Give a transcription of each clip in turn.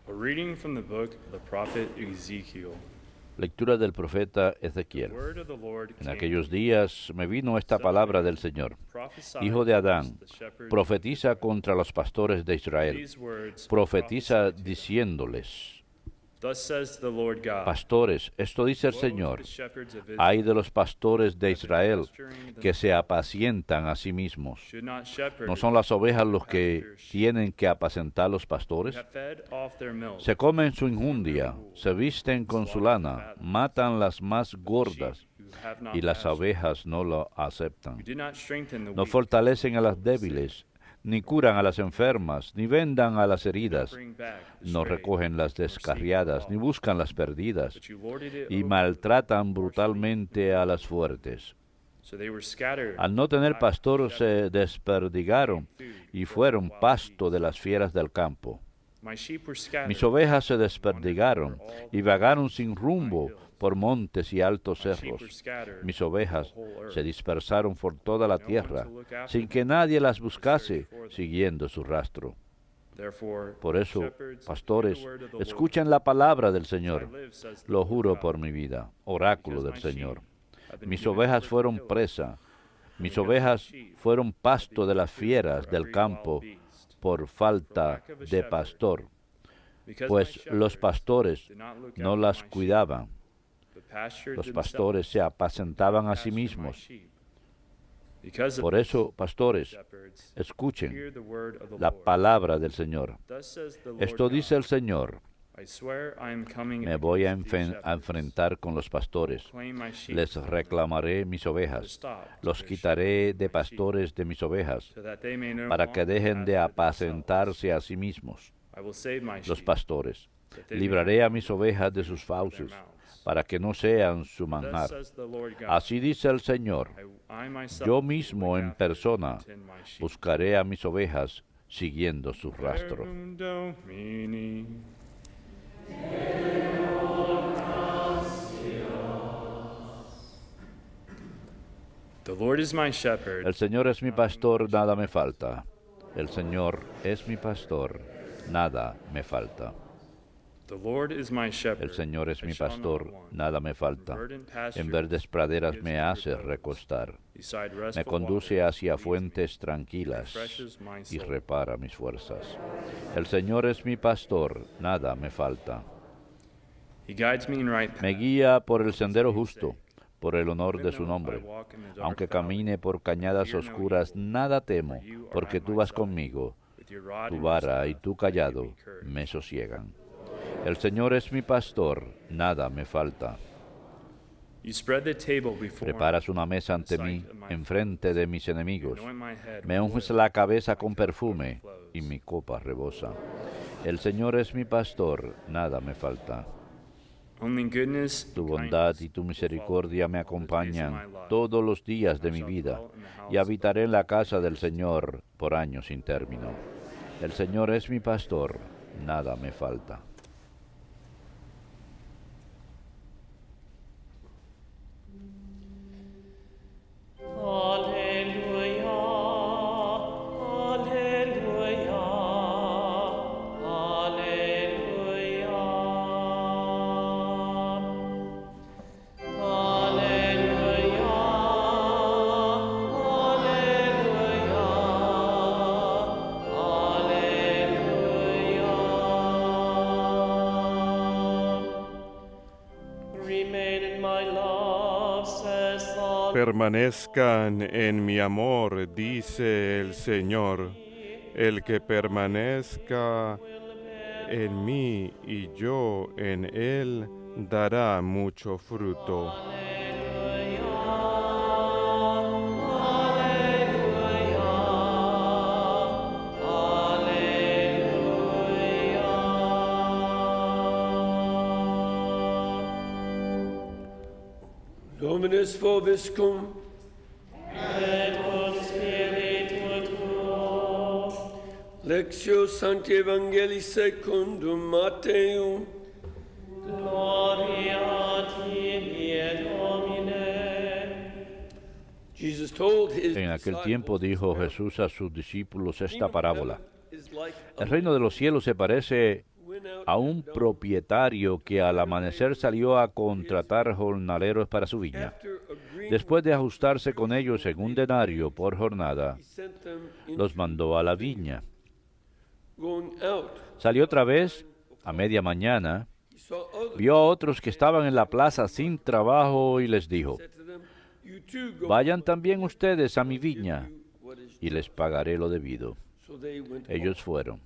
A reading from the book of the prophet Ezekiel. Lectura del profeta The Ezequiel. word of the Lord En came aquellos to me. días me vino esta palabra del Señor. Prophesy Hijo de Adán, against the shepherds profetiza of Israel. contra los pastores de Israel. These words Profetiza prophesy to them. diciéndoles: Thus says the Lord God. Pastores, esto dice el Woe to Señor, the shepherds of Israel, ay de los pastores de that been Israel pasturing que se themselves. apacientan a sí mismos. Should not shepherds ¿No son las ovejas los pasture que sheep, tienen que apacentar los who pastores? have fed off their milk, Se comen su injundia, se visten con su lana, matan las más gordas, who have not y las pastured, abejas no lo aceptan. who did not strengthen the No weak, fortalecen a las débiles, ni curan a las enfermas, ni vendan a las did not heridas, bring back the no strayed, recogen las descarriadas, ni buscan las perdidas, but you lorded it y over maltratan brutalmente a las fuertes. So they were scattered. Al no tener Lack pastor of shepherd. se desperdigaron y fueron pasto de las fieras del campo. My sheep were scattered. Mis ovejas se desperdigaron y vagaron sin rumbo por montes y altos My sheep were cerros. scattered Mis over ovejas the whole earth. se dispersaron por toda la No one tierra, to look after sin que them, nadie las or buscase, search for them. siguiendo su rastro. Therefore, Por eso, shepherds, hear pastores, the word of the escuchen la palabra del Lord. As I Señor. live, says the Lo Lord juro God, por mi vida, oráculo because del my Señor. sheep have been Mis given ovejas over to fueron killers, presa, mis because my ovejas sheep fueron have pasto de become las food fieras for del every wild campo beast. por falta lack of a de shepherd, pastor, Because pues my los shepherds pastores did not look no after las my sheep, cuidaban. but pastured Los themselves, pastores se apacentaban a sí pasture my mismos. sheep. Because of Por this, eso, pastores, shepherds, escuchen hear the word of the la Lord. palabra del Señor. Thus says the Lord Esto dice God, el Señor: I swear I am coming me voy a against these shepherds, enfrentar con los pastores. claim my sheep Les from them, reclamaré mis to ovejas. stop Los their quitaré shepherding de my sheep, pastores de mis ovejas, so that they may no para que longer dejen de pasture themselves. apacentarse a sí mismos. I will save my Los sheep, pastores. that they may Libraré no a mis longer ovejas de be sus food for their fauces, mouths. para que no sean su Thus manjar. says the Lord God, Así dice el Señor: I myself yo will mismo look en after persona and tend my sheep. buscaré a mis ovejas siguiendo su rastro. Verbum Domini. The Lord is my shepherd. El Señor es mi pastor, nada me falta. El Señor es mi pastor, nada me falta. The Lord is my shepherd. El Señor es I mi shall not pastor, want. nada me falta. Verdant En pastures verdes praderas gives me me hace repose. recostar. Beside Me restful conduce waters hacia leads me. fuentes tranquilas Refreshes my y soul. repara mis fuerzas. El Señor es mi pastor, nada me falta. He guides me in right Me paths. guía por el sendero justo, por el honor de Even su though I nombre. walk in the dark Aunque valley, camine por cañadas fear no oscuras, evil, nada temo, for you are porque at tú my vas side. conmigo. With your rod Tu and your vara y staff, tu they give callado me courage. me sosiegan. El Señor es mi pastor, nada me falta. You spread the table before Preparas me una mesa in the ante sight mí, of my enfrente de mis You enemigos. anoint my head Me with unges oil, la cabeza my con cup perfume overflows. y mi copa rebosa. El Señor es mi pastor, nada me falta. Only goodness Tu and bondad kindness y tu will misericordia me follow all the days of my acompañan life. todos los días I de mi shall vida, dwell in the house y of the habitaré en Lord la casa del years. Señor por años sin término. El Señor es mi pastor, nada me falta. Alleluia, alleluia, alleluia. Alleluia, alleluia. Remain in my love, says the Permanezcan en mi amor, dice el Señor. El que permanezca en mí y yo en él dará mucho fruto. Dominus vobiscum, et cum spiritu tuo. Lectio Sancti Evangelii secundum Matteum. Gloria a tibi, Domine. Jesus told his En aquel disciples tiempo dijo this Jesús a sus discípulos parable. esta parábola. Is like El reino de los cielos se parece a un propietario que al amanecer salió a contratar jornaleros para su viña. After agreeing, Después de ajustarse con ellos en un denario por jornada, he sent them los mandó a la viña. going out. Salió otra vez a media mañana, He saw others. vio a otros que estaban en la plaza sin trabajo y les dijo, Said to them, "You too go vayan también ustedes a mi viña what is y les pagaré lo debido. So they went Ellos fueron.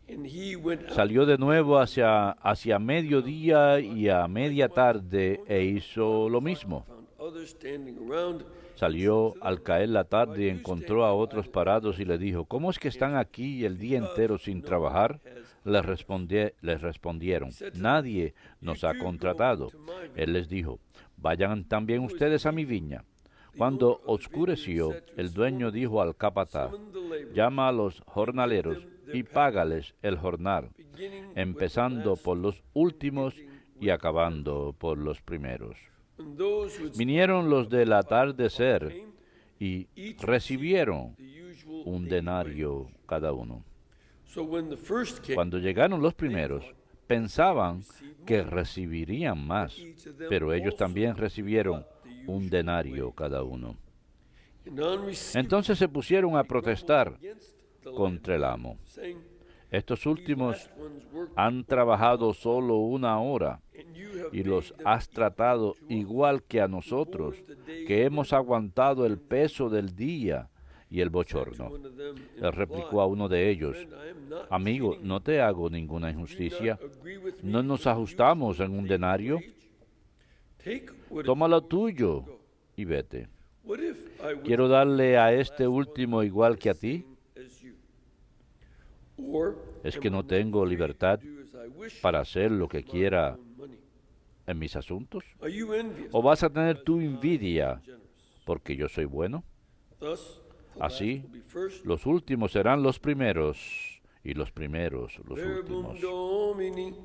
and he went out. Salió de nuevo hacia mediodía y a media tarde e hizo lo mismo. Found others standing around. Salió al caer la tarde y encontró a otros parados y le dijo, ¿cómo es que están aquí el día entero sin trabajar? Les respondieron, nadie nos ha contratado. Él les dijo, vayan también ustedes a mi viña. Cuando oscureció, el dueño dijo al capataz, Summon the laborers, llama a los jornaleros y págales el jornal, beginning with empezando por los últimos y acabando por los primeros. and those who had Vinieron los del atardecer y recibieron the usual un denario cada uno. So when the first came, Cuando llegaron los primeros, pensaban que recibirían más, pero ellos también recibieron un denario cada uno. and on receiving Entonces se pusieron a protestar against the contra el amo. saying, Estos últimos "Last ones worked, han trabajado solo una hora and you have y los made them has tratado igual que a nosotros, que hemos aguantado el peso del día y el bochorno. one of them in Él replicó a uno de ellos, Friend, I am not amigo, cheating no te hago ninguna you. Do injusticia, not agree with me no nos for the ajustamos usual en un daily denario, wage? Take what toma is lo yours tuyo and go. y vete. What if I would Quiero darle a este último igual que a ti. as you? Or ¿Es am que I no not tengo free to libertad do as I wish para hacer lo que with my quiera own money? en mis asuntos? Are you envious ¿O vas a tener tu because I am envidia generous? porque yo soy bueno? Thus, the Así, last will be first, los últimos serán los primeros y los primeros los verbum últimos. Domini.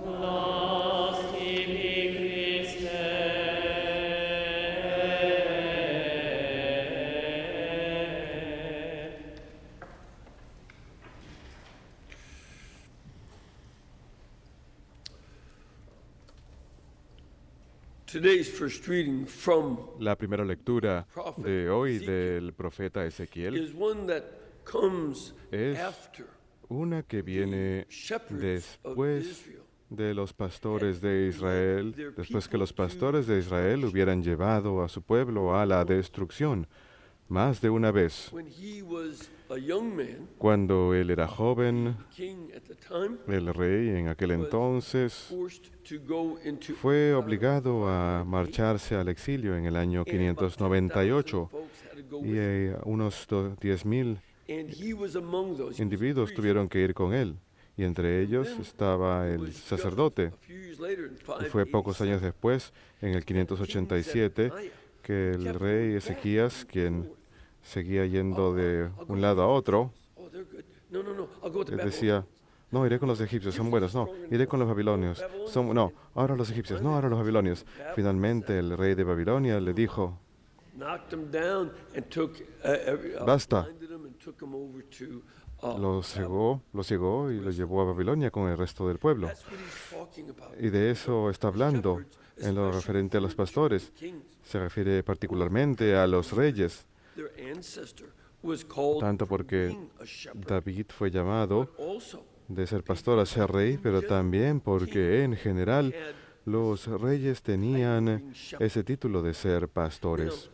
Nos tibi Christe. Today's first reading from La primera lectura de hoy del profeta Ezequiel, is one that comes Es after una que viene shepherds of después Israel de los pastores de Israel, después que los pastores de Israel hubieran llevado a su pueblo a la destrucción más de una vez. when he was a young man, Cuando él era joven, king at the time, el rey en aquel entonces forced to go into fue obligado a marcharse al exilio en el año 598 y unos 10,000 and he was among those. individuos tuvieron que ir con él, y entre ellos estaba el sacerdote. A few years later, in Y fue pocos años después, en el 587, que el rey Ezequías, quien seguía yendo de un lado a otro, Oh, they're good. No, no, no. I'll go with the decía, no, iré con los egipcios, son buenos, no, iré con los babilonios, no, ahora los egipcios, no, ahora los babilonios. Finalmente el rey de Babilonia le dijo, knocked them down and took Basta. blinded them and took them over to los cegó y los llevó a Babilonia con el resto del pueblo. That's what he's talking about. Y de eso está hablando en lo referente a los pastores. Kings. Se refiere particularmente a los reyes, Their ancestor was called tanto porque being a shepherd, David fue llamado but also de ser pastor a ser rey, pero también porque en general had los reyes tenían ese título de ser pastores.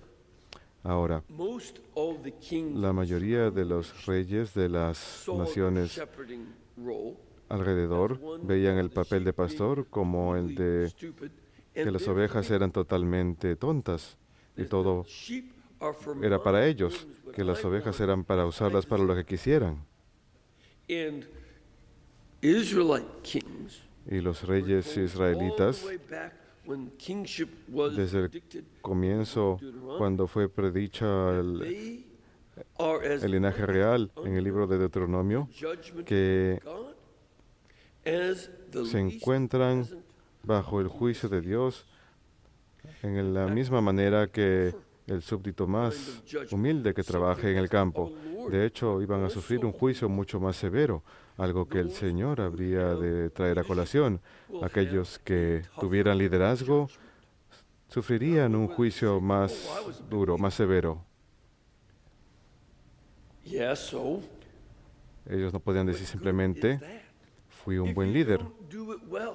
Ahora, most of the kings la mayoría de los reyes de las saw the naciones shepherding role alrededor veían el papel de pastor como el de stupid, que and las therefore ovejas eran totalmente tontas y todo sheep are for era para my ellos, ends, what que las I ovejas want. eran para usarlas para lo que quisieran. And Israelite kings Y los reyes all the israelitas, way back when kingship was desde el predicted, comienzo, cuando fue predicha they are as el linaje real en el libro de Deuteronomio, judgment que of God as the se least encuentran peasant bajo el juicio de Dios en la misma manera que el súbdito más humilde que trabaje en el campo. De hecho, iban a sufrir un juicio mucho más severo, algo que el Señor habría de traer a colación. Aquellos que tuvieran liderazgo sufrirían un juicio más duro, más severo. Yeah, so Ellos no podían decir what good simplemente, is that? fui un If buen you líder. don't do it well.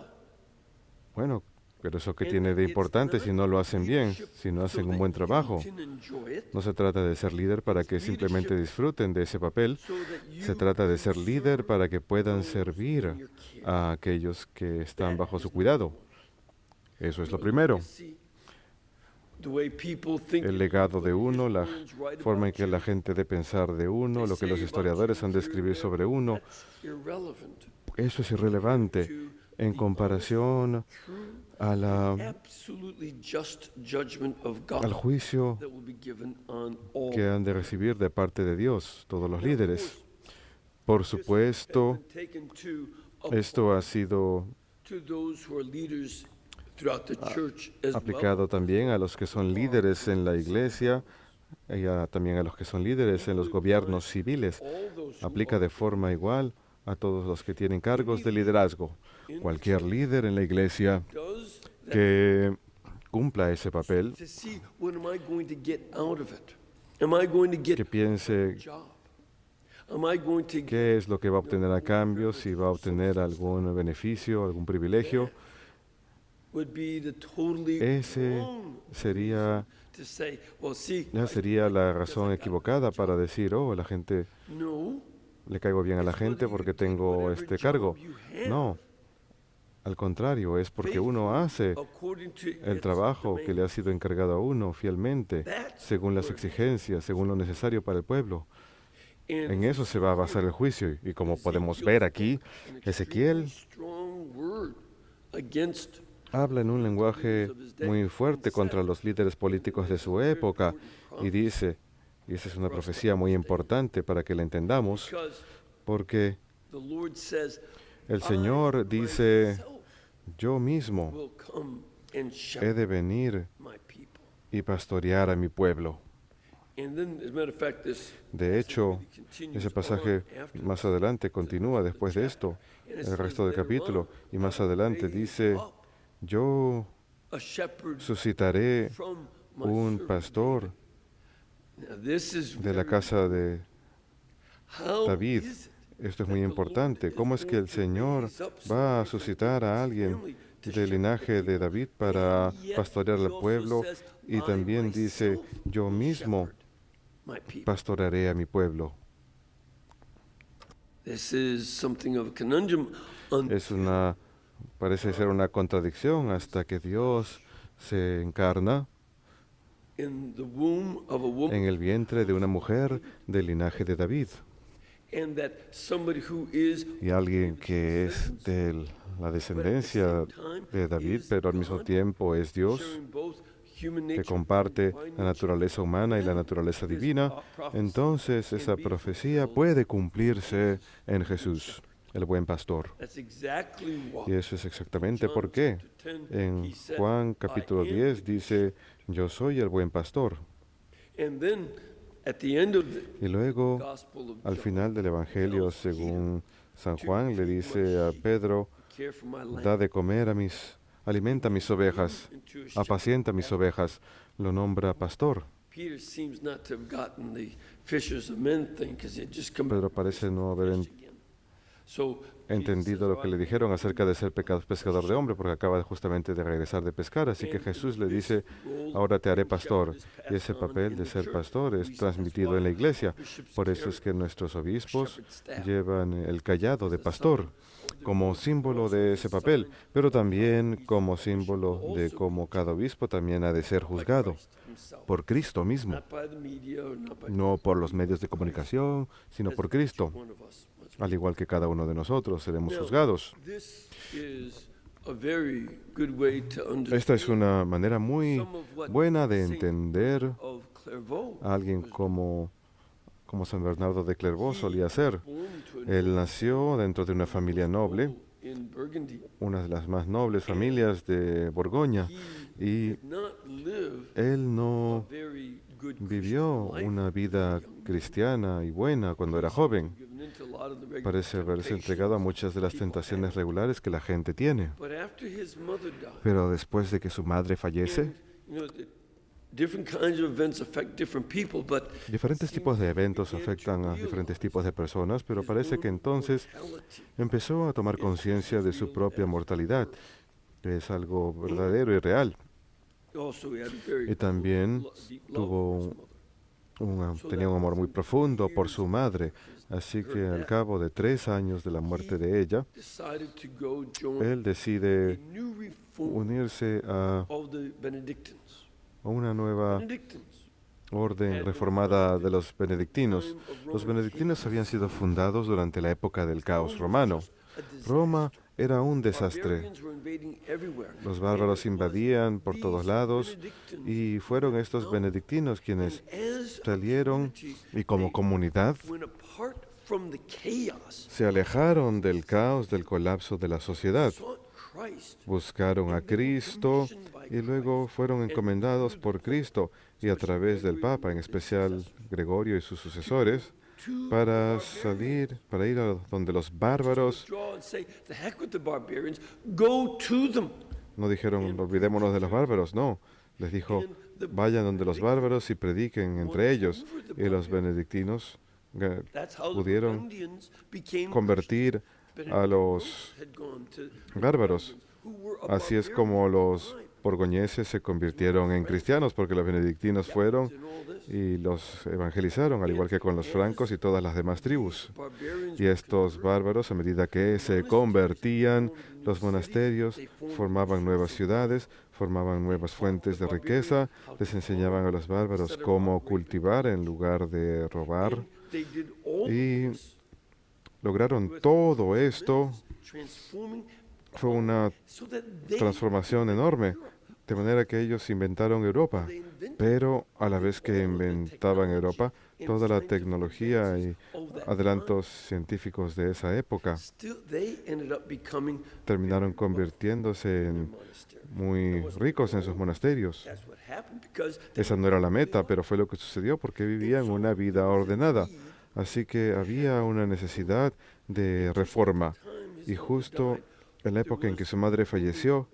Bueno, pero eso que And tiene de it's importante not si no lo hacen bien, leadership si no so hacen un that buen you trabajo. can enjoy it, No se trata de ser líder para que simplemente disfruten de ese papel. so that you Se trata de can ser líder serve para que puedan those servir in your care. a aquellos que están That bajo is su number cuidado. one. Eso es lo You primero. see, the way people think El of legado you, de the uno, la historians write forma en about que la you, gente de pensar de uno, they lo que los say about historiadores you han de here and escribir there, sobre uno, that's irrelevant eso es irrelevante to en the comparación true a absolutely just judgment of God al juicio that will be given on all. que han de recibir de parte de Dios todos los Now, of líderes. course, Por this has supuesto, been taken to esto apply ha sido to those who are leaders throughout the church as aplicado well. también a los que son líderes en la iglesia y también a los que son líderes en los gobiernos civiles. All those who Aplica de forma igual a todos los que tienen cargos de liderazgo. Cualquier líder en la iglesia does that que cumpla ese papel, to see what am I going to get out of it? Am I going to get que a piense job? Am I going to get qué es lo que va a obtener a cambio, si va a obtener algún beneficio, algún privilegio. would be the totally Ese wrong sería, to say, well, see, ya sería la razón equivocada para decir, oh, la gente, no, le caigo bien a la gente porque tengo este cargo. No, al contrario, es porque uno hace according to el its trabajo que le ha demands. sido encargado a uno fielmente, según las exigencias, según lo necesario para el pueblo. And En eso se va a basar el juicio. Y como podemos ver aquí, Ezequiel strong word against habla en un lenguaje muy fuerte contra los líderes políticos de su época y dice, y esa es una profecía muy importante para que la entendamos, because porque the Lord says, el Señor dice, myself yo mismo will come and he shepherd de venir my people. y pastorear a mi pueblo. And then, as a matter of fact, this De hecho, passage continues ese pasaje on after más adelante continúa después de esto, And it el says resto del later capítulo, on, y más "I will adelante raise dice, up yo a shepherd suscitaré from my un servant pastor David." Now, this is de la very casa de How David. is it Esto es muy importante. ¿Cómo es que el Señor va a suscitar a alguien del linaje de David para pastorear al pueblo? Y también dice, yo mismo my people? pastorearé a mi pueblo. This is something of a conundrum. Parece ser una contradicción hasta que Dios se encarna In the womb of a woman, en el vientre de una mujer del linaje de David. and that somebody who is Y alguien que es de la descendencia de David, pero al mismo tiempo es Dios, sharing both human que nature comparte and divine la naturaleza humana y la naturaleza nature, divina, this prophecy entonces can esa be profecía fulfilled. puede cumplirse en Jesús, el buen pastor. That's exactly why. Y eso es exactamente John por qué. chapter 10, En he said, Juan "I capítulo am 10 the dice, yo soy el buen pastor. And then at the end of the Y luego, Gospel of al John, final del Evangelio, según San Juan, le dice a Pedro, care for my lamb, da de comer alimenta mis ovejas, into a shepherd. apacienta mis ovejas, lo nombra pastor. Peter seems not to have gotten the fishers of men thing because he had just come Pedro parece no haber fish again. So entendido lo que le dijeron acerca de ser pescador de hombre, porque acaba justamente de regresar de pescar. Así que Jesús le dice, ahora te haré pastor. Y ese papel de ser pastor es transmitido en la iglesia. Por eso es que nuestros obispos llevan el cayado de pastor como símbolo de ese papel, pero también como símbolo de cómo cada obispo también ha de ser juzgado por Cristo mismo, not by the media or not by no por los medios de comunicación, sino por Cristo. one of us. Al igual que cada uno de nosotros seremos Now, juzgados. This is a very good way to understand Esta es una manera muy some of what buena de Saint entender of Clairvaux a alguien como San Bernardo de Clairvaux solía ser. born to an Él nació dentro de una familia noble, in Burgundy. una de las más nobles familias de Borgoña, He y did not live él a no very good vivió Christian life una vida cristiana y buena cuando era joven. given into a lot of the regular parece haberse temptations entregado a muchas de las people tentaciones have. regulares que la gente tiene. But after his mother died, Pero después de que su madre fallece, and, different kinds of events affect different people, but diferentes tipos de eventos afectan a diferentes tipos de personas, pero parece que entonces empezó a tomar conciencia de su propia mortalidad, que es algo verdadero y real. also he had a very Y también deep love tuvo for his mother. tenía un amor muy profundo por su madre, así que al cabo de 3 años de la muerte de ella, Decided to go join él decide a new reform unirse a of the Benedictines. una nueva Benedictines orden reformada de los benedictinos. Los benedictinos habían sido fundados durante la época del caos romano. Roma era un desastre. Barbarians were invading everywhere. Los bárbaros invadían por todos lados y fueron estos benedictinos quienes As a salieron community, y como comunidad when apart from the chaos, se alejaron del caos, del colapso de la sociedad. sought Christ, Buscaron a Cristo y luego fueron encomendados por Cristo y a través del Papa, en especial Gregorio y sus sucesores, para salir, para ir a donde los bárbaros. draw and say, the heck with the barbarians, go to them. No dijeron, olvidémonos de los bárbaros, no. Les dijo, vayan donde los bárbaros y prediquen entre ellos. Y los benedictinos That's how the pudieron Burgundians became convertir a los had gone to bárbaros. who were a Así es como los borgoñeses se convirtieron en cristianos, porque los benedictinos fueron and all this. y los evangelizaron, al igual que con los francos y todas las demás tribus. Barbarians Y estos bárbaros, a medida que se convertían, los monasterios formaban nuevas ciudades, formaban nuevas fuentes de riqueza, les enseñaban a los bárbaros cómo cultivar en lugar de robar. they did all Y this lograron todo esto. transforming Fue una so that they transformación enorme, de manera que ellos inventaron Europa. Pero a la vez que inventaban Europa, toda la tecnología y adelantos científicos de esa época still they ended up becoming terminaron convirtiéndose en monastery. muy ricos en sus monasterios. That's what happened because they Esa no era la meta, pero fue lo que sucedió porque vivían una vida ordenada. Así que había una necesidad de reforma. Y justo en la época en que su madre falleció,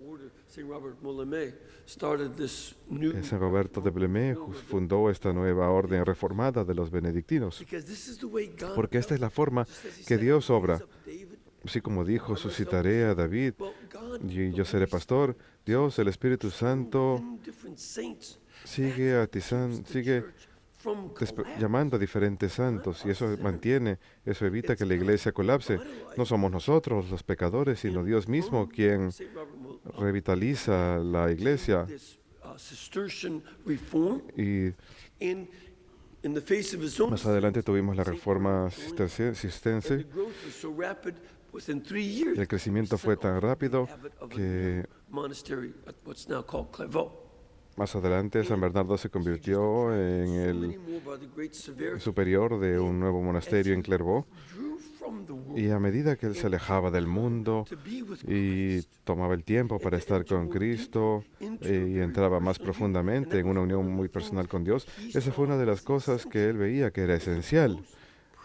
St. Robert Moleme started this new San Roberto de Blemé fundó esta nueva orden reformada de los benedictinos. because this is the way God Porque esta es la forma just as he que said, Dios obra. "Raise up David." Así como dijo, suscitaré a David Well, God y yo seré pastor. Dios, el Espíritu Santo, in different saints sigue atizando, sigue from collapse. llamando a diferentes santos y eso mantiene, eso evita que la iglesia colapse. No somos nosotros los pecadores, sino Dios mismo quien St. Robert Moleme, revitaliza la iglesia. this Cistercian reform Y in the face of his own más adelante tuvimos la St. reforma Robert Moleme, cisterciense. and the growth was so rapid within 3 years. Y el crecimiento fue tan rápido que monastery at what's now called Clairvaux. más adelante San Bernardo se convirtió en So el many more by the great severity superior de un nuevo monasterio en Clairvaux. drew from the world Y a medida que él se alejaba del mundo to be with y Christ. tomaba el tiempo para estar con Cristo y entraba más profundamente en una unión muy personal con Dios, esa fue una de las cosas que él veía que era esencial.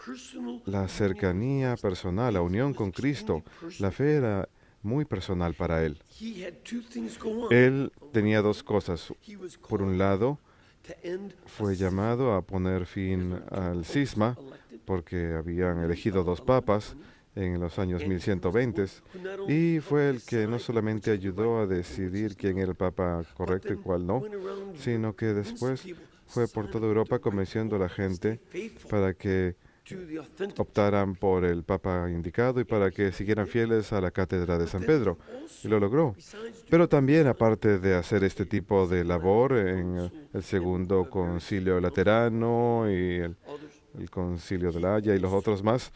Personal, La cercanía personal, la unión con Cristo. La fe era muy personal para él. he had two things go on. Él tenía dos cosas. He was Por un called lado, to end fue llamado a poner fin al cisma elected porque habían elegido 2 papas en los años 1120 y fue el que no solamente ayudó a decidir quién era el papa correcto y cuál no, sino que después fue por toda Europa convenciendo a la gente para que optaran por el papa indicado y para que siguieran fieles a la cátedra de San Pedro. Y lo logró. Pero también, aparte de hacer este tipo de labor en el segundo concilio laterano y el concilio de la Haya y los otros más,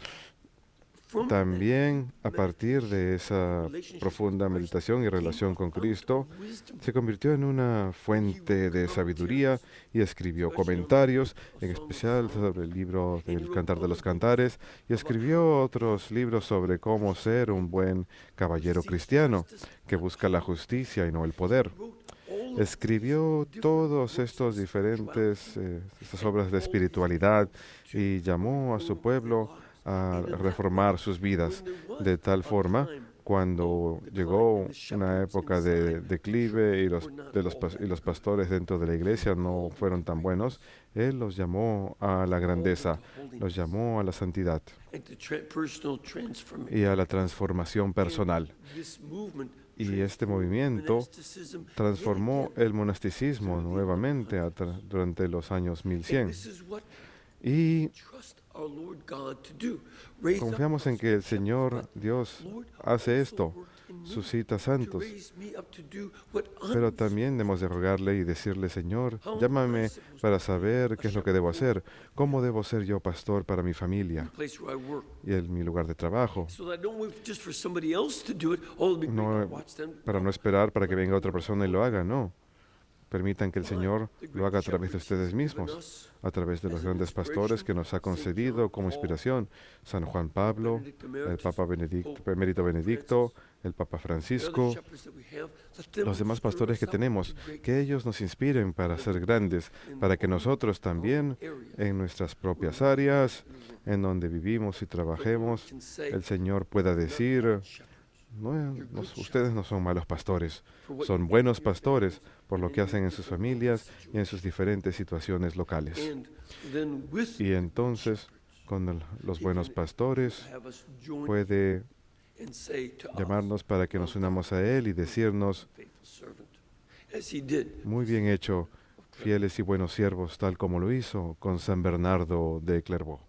también a partir de esa profunda meditación y relación con Cristo, se convirtió en una fuente de sabiduría y escribió comentarios, en especial sobre el libro del Cantar de los Cantares, y escribió otros libros sobre cómo ser un buen caballero cristiano que busca la justicia y no el poder. Escribió todos estos diferentes estas obras de espiritualidad y llamó a su pueblo a reformar sus vidas. De tal forma, cuando llegó una época de declive y los pastores dentro de la iglesia no fueron tan buenos, Él los llamó a la grandeza, los llamó a la santidad y a la transformación personal. Y este movimiento transformó el monasticismo nuevamente durante los años 1100. Y confiamos en que el Señor Dios hace esto, suscita santos, pero también debemos de rogarle y decirle: Señor, llámame para saber qué es lo que debo hacer, cómo debo ser yo pastor para mi familia y en mi lugar de trabajo, para no esperar para que venga otra persona y lo haga, no. Permitan que el Señor lo haga a través de ustedes mismos, a través de los grandes pastores que nos ha concedido como inspiración: San Juan Pablo, el Papa Emérito Benedicto, el Papa Francisco, los demás pastores que tenemos, que ellos nos inspiren para ser grandes, para que nosotros también, en nuestras propias áreas, en donde vivimos y trabajemos, el Señor pueda decir: ustedes no son malos pastores, son buenos pastores por lo que hacen en sus familias y en sus diferentes situaciones locales. Y entonces, con los buenos pastores, puede llamarnos para que nos unamos a Él y decirnos: muy bien hecho, fieles y buenos siervos, tal como lo hizo con San Bernardo de Clairvaux.